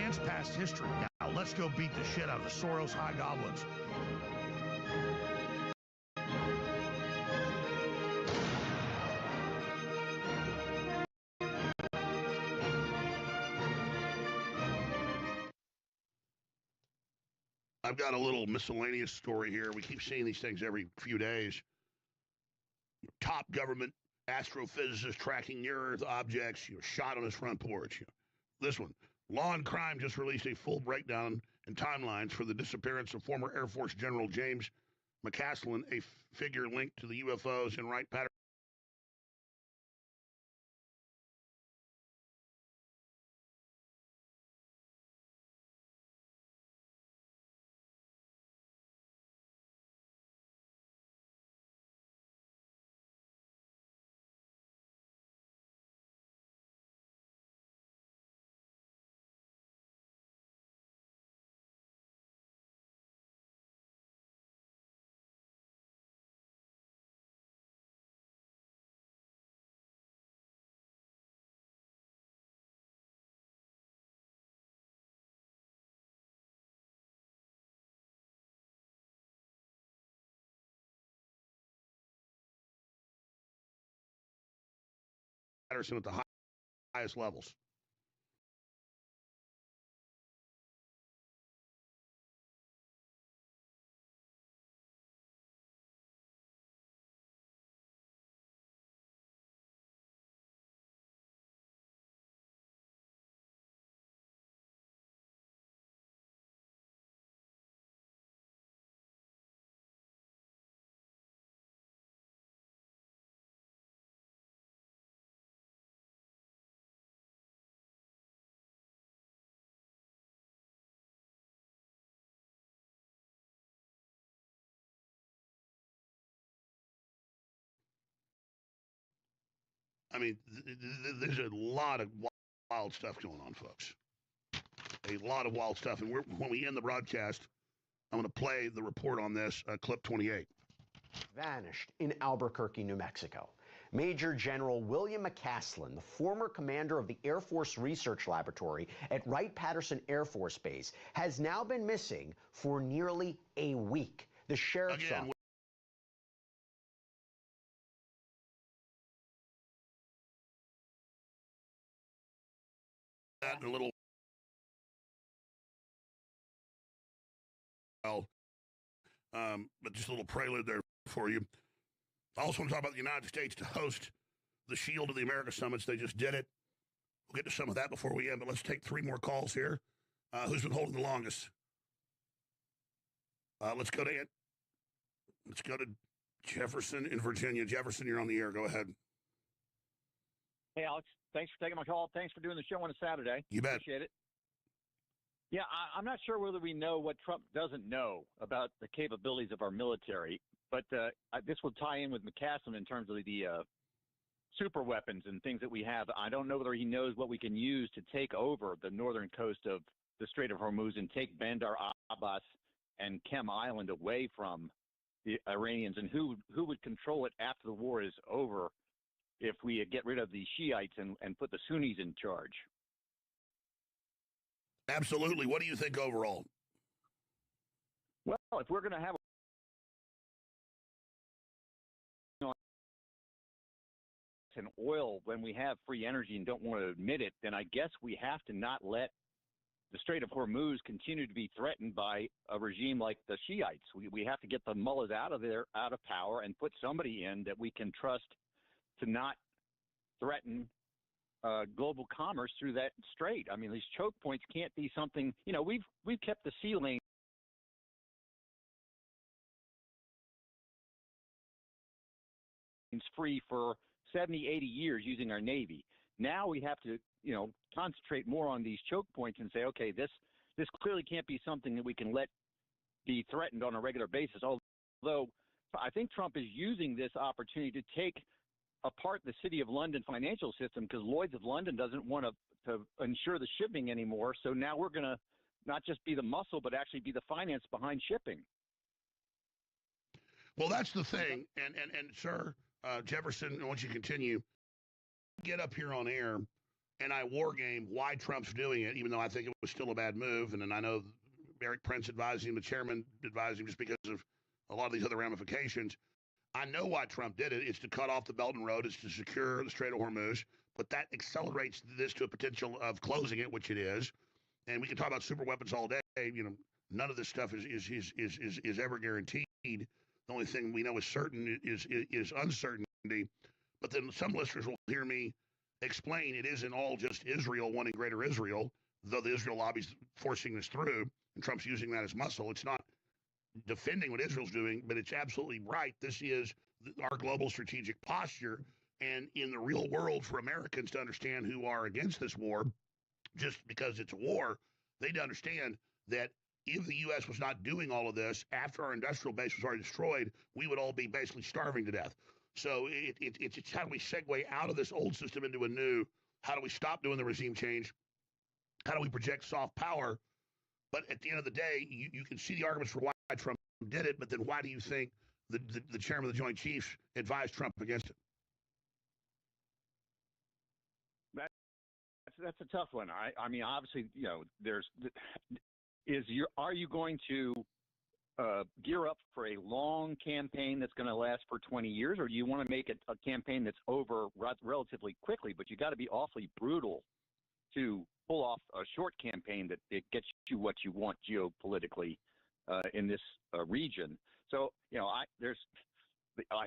against past history. Now, let's go beat the shit out of the Soros High Goblins. I've got a little miscellaneous story here. We keep seeing these things every few days. Top government astrophysicist tracking near-Earth objects, shot on his front porch. This one, Law and Crime just released a full breakdown and timelines for the disappearance of former Air Force General James McCaslin, a figure linked to the UFOs in Wright-Patterson. Patterson at the highest levels. I mean, there's a lot of wild stuff going on, folks. A lot of wild stuff. And when we end the broadcast, I'm going to play the report on this, clip 28. Vanished in Albuquerque, New Mexico. Major General William McCaslin, the former commander of the Air Force Research Laboratory at Wright-Patterson Air Force Base, has now been missing for nearly a week. The sheriff's office. That a little. But just a little prelude there for you. I also want to talk about the United States to host the Shield of the America Summits. They just did it. We'll get to some of that before we end, but let's take 3 more calls here. Who's been holding the longest? Let's go to Jefferson in Virginia. Jefferson, you're on the air. Go ahead. Hey, Alex. Thanks for taking my call. Thanks for doing the show on a Saturday. You bet. Appreciate it. Yeah, I'm not sure whether we know what Trump doesn't know about the capabilities of our military, but this will tie in with McCaslin in terms of the super weapons and things that we have. I don't know whether he knows what we can use to take over the northern coast of the Strait of Hormuz and take Bandar Abbas and Kem Island away from the Iranians, and who would control it after the war is over if we get rid of the Shiites and put the Sunnis in charge. Absolutely. What do you think overall? Well, if we're going to have an oil when we have free energy and don't want to admit it, then I guess we have to not let the Strait of Hormuz continue to be threatened by a regime like the Shiites. We have to get the mullahs out of power and put somebody in that we can trust to not threaten global commerce through that strait. I mean, these choke points can't be something, we've kept the sea lanes free for 70, 80 years using our Navy. Now we have to, concentrate more on these choke points and say, okay, this clearly can't be something that we can let be threatened on a regular basis. Although I think Trump is using this opportunity to take apart the City of London financial system, because Lloyd's of London doesn't want to insure the shipping anymore. So now we're going to not just be the muscle, but actually be the finance behind shipping. Well, that's the thing. And sir, Jefferson, once you continue, get up here on air and I war game why Trump's doing it, even though I think it was still a bad move. And then I know Eric Prince advised him, the chairman advised him, just because of a lot of these other ramifications. I know why Trump did it. It's to cut off the Belt and Road. It's to secure the Strait of Hormuz. But that accelerates this to a potential of closing it, which it is. And we can talk about super weapons all day. You know, none of this stuff is ever guaranteed. The only thing we know is certain is uncertainty. But then some listeners will hear me explain it isn't all just Israel wanting greater Israel, though the Israel lobby's forcing this through, and Trump's using that as muscle. It's not defending what Israel's doing, but it's absolutely right. This is our global strategic posture. And in the real world, for Americans to understand who are against this war, just because it's a war, they'd understand that if the U.S. was not doing all of this after our industrial base was already destroyed, we would all be basically starving to death. So it's how do we segue out of this old system into a new? How do we stop doing the regime change? How do we project soft power? But at the end of the day, you can see the arguments for why Trump did it, but then why do you think the chairman of the Joint Chiefs advised Trump against it? That's a tough one. I mean, obviously, you know, are you going to gear up for a long campaign that's going to last for 20 years, or do you want to make it a campaign that's over relatively quickly? But you got to be awfully brutal to pull off a short campaign that it gets you what you want geopolitically in this region. So, you know, I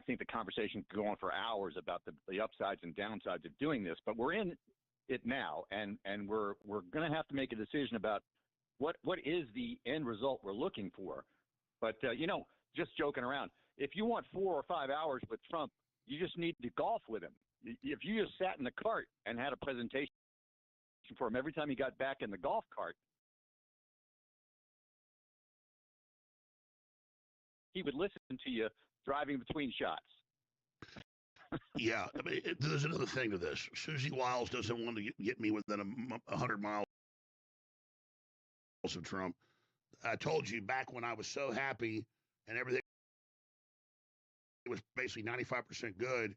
think the conversation could go on for hours about the upsides and downsides of doing this, but we're in it now, and we're going to have to make a decision about what is the end result we're looking for. But, you know, just joking around, if you want 4 or 5 hours with Trump, you just need to golf with him. If you just sat in the cart and had a presentation for him every time he got back in the golf cart, he would listen to you driving between shots. Yeah, I mean, there's another thing to this. Susie Wiles doesn't want to get me within 100 miles of Trump. I told you back when I was so happy and everything was basically 95% good,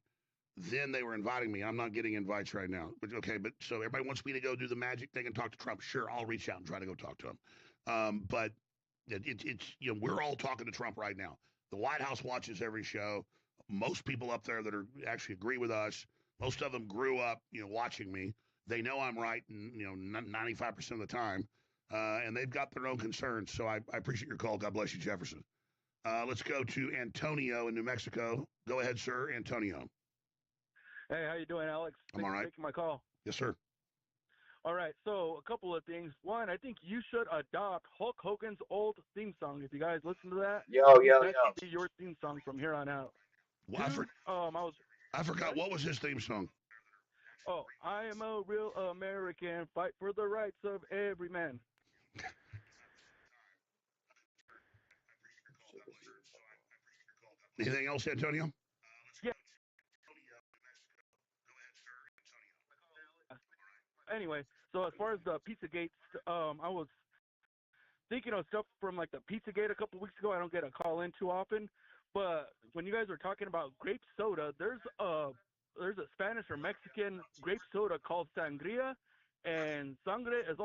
then they were inviting me. I'm not getting invites right now. But okay, but so everybody wants me to go do the magic thing and talk to Trump. Sure, I'll reach out and try to go talk to him. But it's you know, we're all talking to Trump right now. The White House watches every show. Most people up there that are actually agree with us, most of them grew up, you know, watching me. They know I'm right, and you know, 95% of the time. And they've got their own concerns. So I appreciate your call. God bless you, Jefferson. Let's go to Antonio in New Mexico. Go ahead, sir, Antonio. Hey, how you doing, Alex? I'm all right. Thanks for taking my call. Yes, sir. All right, so a couple of things. One, I think you should adopt Hulk Hogan's old theme song. If you guys listen to that, that should be your theme song from here on out. Well, Two, I forgot. What was his theme song? Oh, I am a real American. Fight for the rights of every man. Anything else, Antonio? Yeah. Anyway, so as far as the Pizzagate, I was thinking of stuff from like the Pizzagate a couple weeks ago. I don't get a call in too often, but when you guys were talking about grape soda, there's a Spanish or Mexican grape soda called sangria, and sangre is also